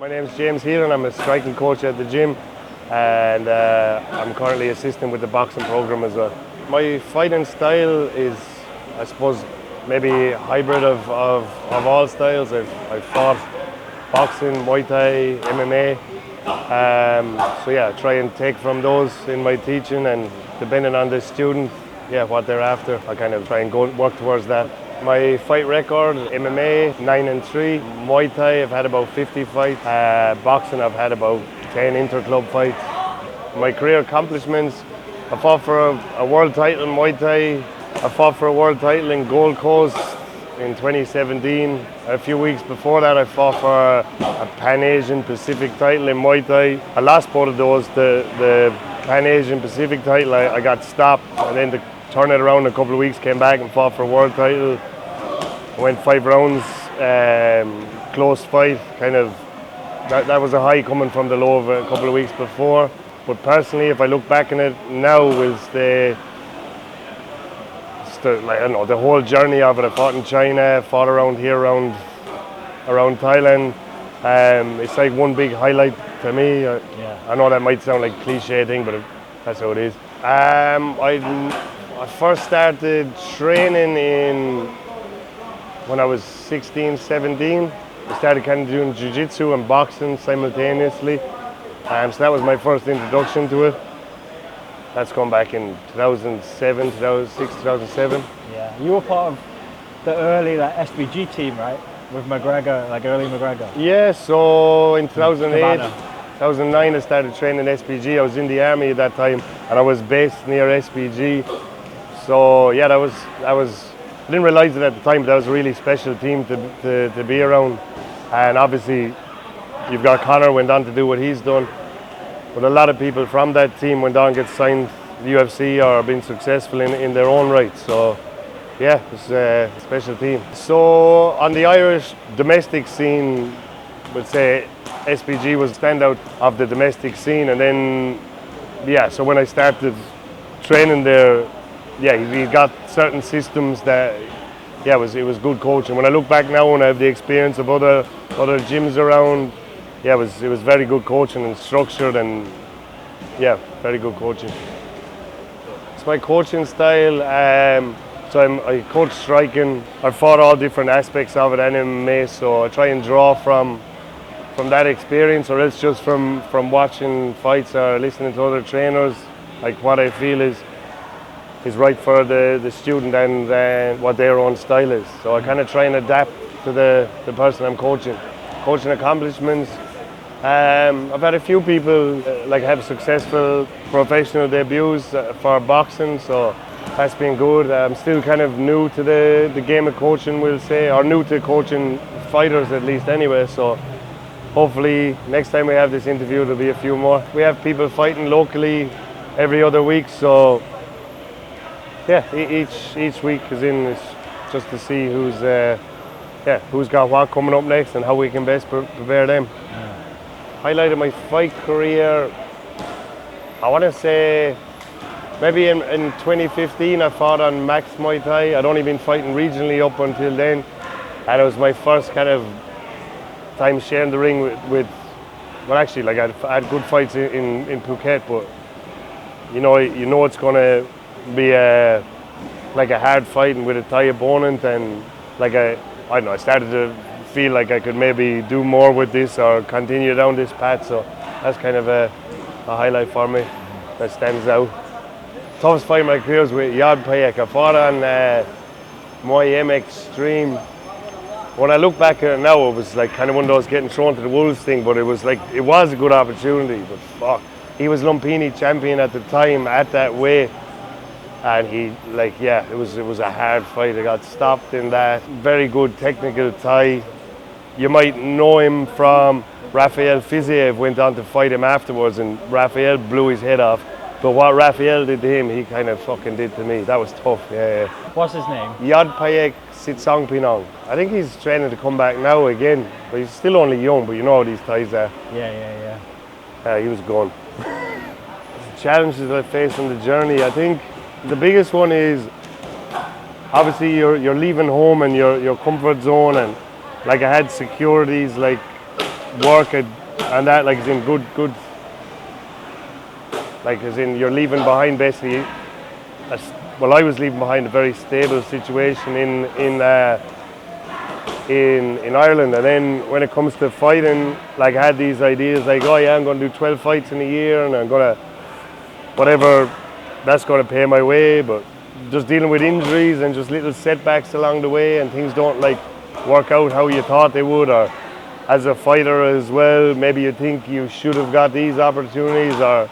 My name is James Heelan. I'm a striking coach at the gym, and I'm currently assisting with the boxing program as well. My fighting style is, I suppose, maybe a hybrid of all styles. I've fought boxing, Muay Thai, MMA. So yeah, I try and take from those in my teaching, and depending on the student, what they're after, I kind of try and work towards that. My fight record: MMA 9-3, Muay Thai I've had about 50 fights, boxing I've had about 10 inter-club fights. My career accomplishments: I fought for a world title in Muay Thai. I fought for a world title in Gold Coast in 2017. A few weeks before that, I fought for a Pan-Asian Pacific title in Muay Thai. I lost both of those. The Pan-Asian Pacific title, I got stopped, and then to turn it around in a couple of weeks, came back and fought for a world title. I went 5 rounds, close fight. Kind of that was a high coming from the low of a couple of weeks before. But personally, if I look back on it now, was the whole journey of it. I fought in China, fought around here, around Thailand. It's like one big highlight to me. I know that might sound like a cliche thing, but that's how it is. I first started training when I was 16, 17. I started kind of doing jiu-jitsu and boxing simultaneously. So that was my first introduction to it. That's gone back in 2007, 2006, 2007. Yeah, you were part of the early SBG team, right? With McGregor, early McGregor. Yeah, so in 2008, 2009 I started training SBG. I was in the army at that time, and I was based near SBG. So yeah, that was. I didn't realise it at the time, but that was a really special team to be around. And obviously, you've got Conor went on to do what he's done. But a lot of people from that team went on to get signed to the UFC or been successful in their own right. So yeah, it's a special team. So on the Irish domestic scene, I would say SBG was standout of the domestic scene. And then, so when I started training there, we got certain systems that, it was good coaching. When I look back now and I have the experience of other gyms around, it was very good coaching and structured, and very good coaching. It's my coaching style. I coach striking. I've fought all different aspects of it, MMA, so I try and draw from that experience, or else just from watching fights or listening to other trainers, like what I feel is right for the student and what their own style is. So I kind of try and adapt to the person I'm coaching. Coaching accomplishments. I've had a few people have successful professional debuts for boxing, so that's been good. I'm still kind of new to the game of coaching, we'll say, or new to coaching fighters at least anyway, so hopefully next time we have this interview there'll be a few more. We have people fighting locally every other week, so each week is just to see who's got what coming up next and how we can best prepare them. Highlight of my fight career, I want to say maybe in 2015 I fought on Max Muay Thai. I'd only been fighting regionally up until then, and it was my first kind of time sharing the ring with I had good fights in Phuket, but you know it's going to be a hard fighting with a Thai opponent, and I started to feel like I could maybe do more with this or continue down this path, so that's kind of a highlight for me that stands out. Toughest fight in my career was with Yad Payek. I fought on Muay M Extreme. When I look back at it now, it was kind of one of those getting thrown to the wolves thing, but it was a good opportunity, but fuck. He was Lumpini champion at the time at that weight. And he, it was a hard fight. I got stopped in that. Very good technical Thai. You might know him from Rafael Fiziev, went on to fight him afterwards, and Rafael blew his head off. But what Rafael did to him, he kind of fucking did to me. That was tough, What's his name? Yad Payek Sitsongpinong. I think he's training to come back now again, but he's still only young, but you know how these Thais are. Yeah. He was gone. The challenges I faced on the journey, I think the biggest one is obviously you're leaving home and your comfort zone, and I had securities work and that, like, as in good, like, as in you're leaving behind basically. Well, I was leaving behind a very stable situation in Ireland, and then when it comes to fighting, like, I had these ideas like, oh yeah, I'm going to do 12 fights in a year, and I'm going to whatever, that's going to pay my way, but just dealing with injuries and just little setbacks along the way, and things don't like work out how you thought they would, or as a fighter as well, maybe you think you should have got these opportunities, or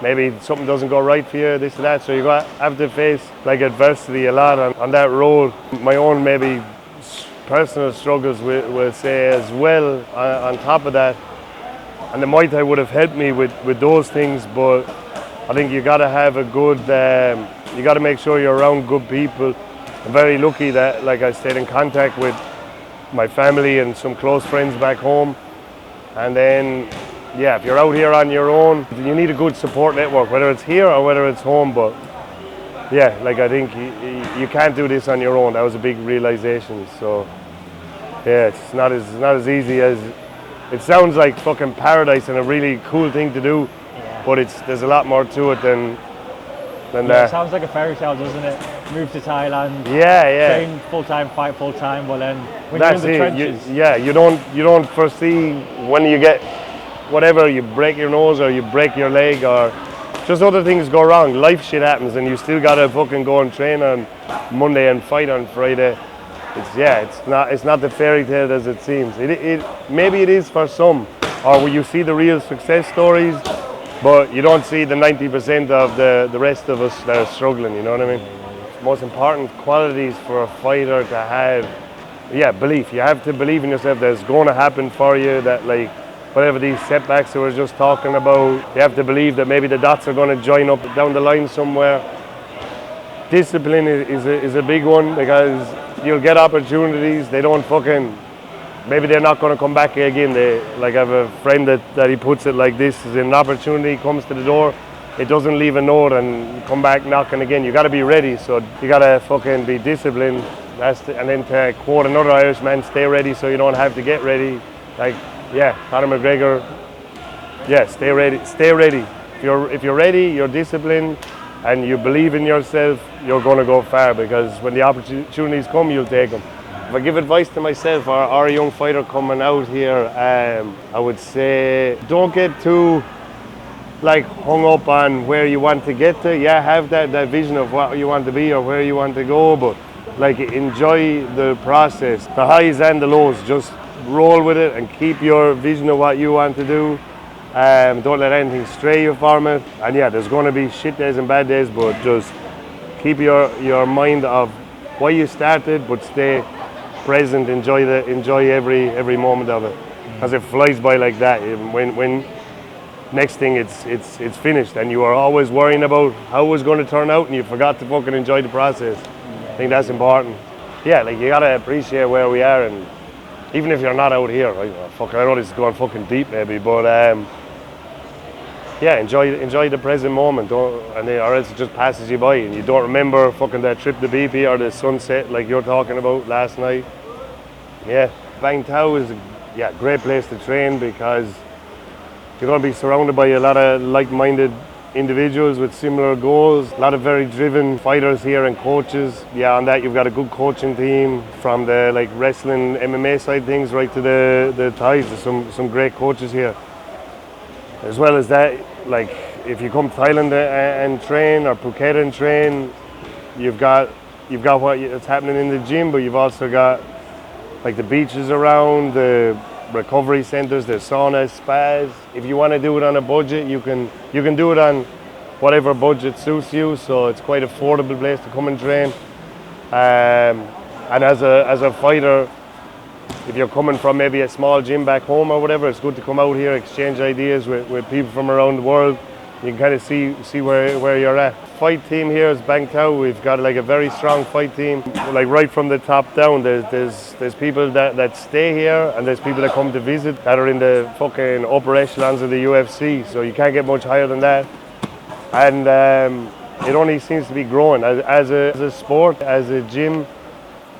maybe something doesn't go right for you, this and that, so you have to face like adversity a lot on that road. My own maybe personal struggles will say as well on top of that, and the Muay Thai would have helped me with those things, but I think you got to have a good, you got to make sure you're around good people. I'm very lucky that, like, I stayed in contact with my family and some close friends back home, and then yeah, if you're out here on your own, you need a good support network, whether it's here or whether it's home. But yeah, like, I think you can't do this on your own. That was a big realization. So yeah, it's not as easy as it sounds. Like fucking paradise and a really cool thing to do, but there's a lot more to it than that. It sounds like a fairy tale, doesn't it? Move to Thailand. Yeah. Train full time, fight full time. Well, then when that's you're in the trenches, you don't foresee when you get whatever, you break your nose or you break your leg or just other things go wrong. Life shit happens, and you still gotta fucking go and train on Monday and fight on Friday. It's not the fairy tale as it seems. Maybe it is for some, or when you see the real success stories, but you don't see the 90% of the rest of us that are struggling. You know what I mean? Most important qualities for a fighter to have, belief. You have to believe in yourself that it's going to happen for you. That, like, whatever these setbacks that we're just talking about, you have to believe that maybe the dots are going to join up down the line somewhere. Discipline is a big one, because you'll get opportunities, maybe they're not going to come back again. I have a friend that he puts it like this: is an opportunity comes to the door, it doesn't leave a note and come back knocking again. You got to be ready, so you got to fucking be disciplined. And then, to quote another Irishman, stay ready so you don't have to get ready. Like, Conor McGregor, stay ready. If you're ready, you're disciplined, and you believe in yourself, you're going to go far, because when the opportunities come, you'll take them. If I give advice to myself or a young fighter coming out here, I would say don't get too hung up on where you want to get to. Have that vision of what you want to be or where you want to go, but enjoy the process, the highs and the lows. Just roll with it and keep your vision of what you want to do. Don't let anything stray you from it. And there's going to be shit days and bad days, but just keep your mind of why you started, but stay present. Enjoy every moment of it, because it flies by like that. When next thing it's finished, and you are always worrying about how it was going to turn out, and you forgot to fucking enjoy the process. I think that's important. You gotta appreciate where we are, and even if you're not out here, I know this is going fucking deep maybe, but enjoy the present moment, or else it just passes you by and you don't remember fucking that trip to BP or the sunset like you're talking about last night. Bangtao is a great place to train, because you're going to be surrounded by a lot of like-minded individuals with similar goals, a lot of very driven fighters here and coaches. On that, you've got a good coaching team, from the wrestling, MMA side things right to the Thais. There's some great coaches here. As well as that, if you come to Thailand and train, or Phuket and train, you've got what's happening in the gym, but you've also got the beaches around, the recovery centers, the saunas, spas. If you want to do it on a budget, you can do it on whatever budget suits you. So it's quite affordable place to come and train. And as a fighter, if you're coming from maybe a small gym back home or whatever, it's good to come out here, exchange ideas with people from around the world. You can kind of see where you're at. Fight team here is Bangtao. We've got a very strong fight team. Right from the top down, there's people that stay here, and there's people that come to visit that are in the fucking upper echelons of the UFC. So you can't get much higher than that. And it only seems to be growing as a sport, as a gym.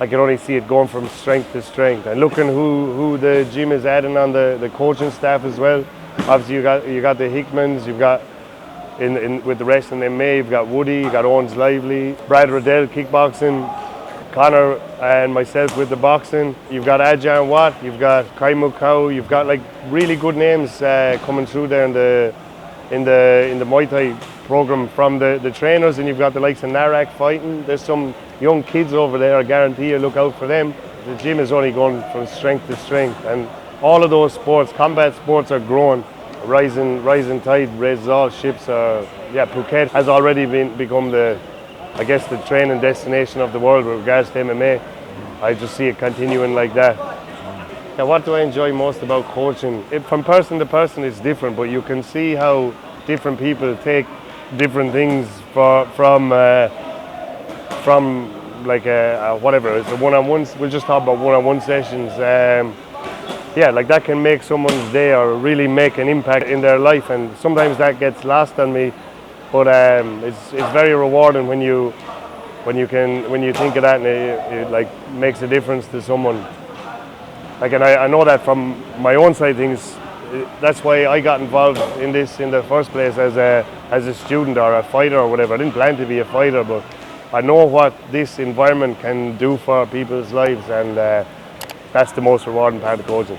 I can only see it going from strength to strength. And looking who the gym is adding on the coaching staff as well. Obviously you got the Hickmans, you've got with the rest in MMA, you've got Woody, you've got Owens Lively, Brad Riddell kickboxing, Connor and myself with the boxing. You've got Ajahn Watt, you've got Kai Mukau, you've got like really good names coming through there in the Muay Thai program from the trainers, and you've got the likes of Narak fighting. There's some young kids over there, I guarantee you look out for them. The gym is only going from strength to strength, and all of those sports, combat sports, are growing. Rising tide raises all ships. Phuket has already become the training destination of the world with regards to MMA. I just see it continuing like that. Yeah, what do I enjoy most about coaching? From person to person it's different, but you can see how different people take different things from like whatever. It's a one-on-one. We'll just talk about one-on-one sessions. Like that can make someone's day or really make an impact in their life, and sometimes that gets lost on me. But it's very rewarding when you think of that and it like makes a difference to someone. Like, and I know that from my own side of things. That's why I got involved in this in the first place as a student or a fighter or whatever. I didn't plan to be a fighter, but I know what this environment can do for people's lives, and that's the most rewarding part of coaching.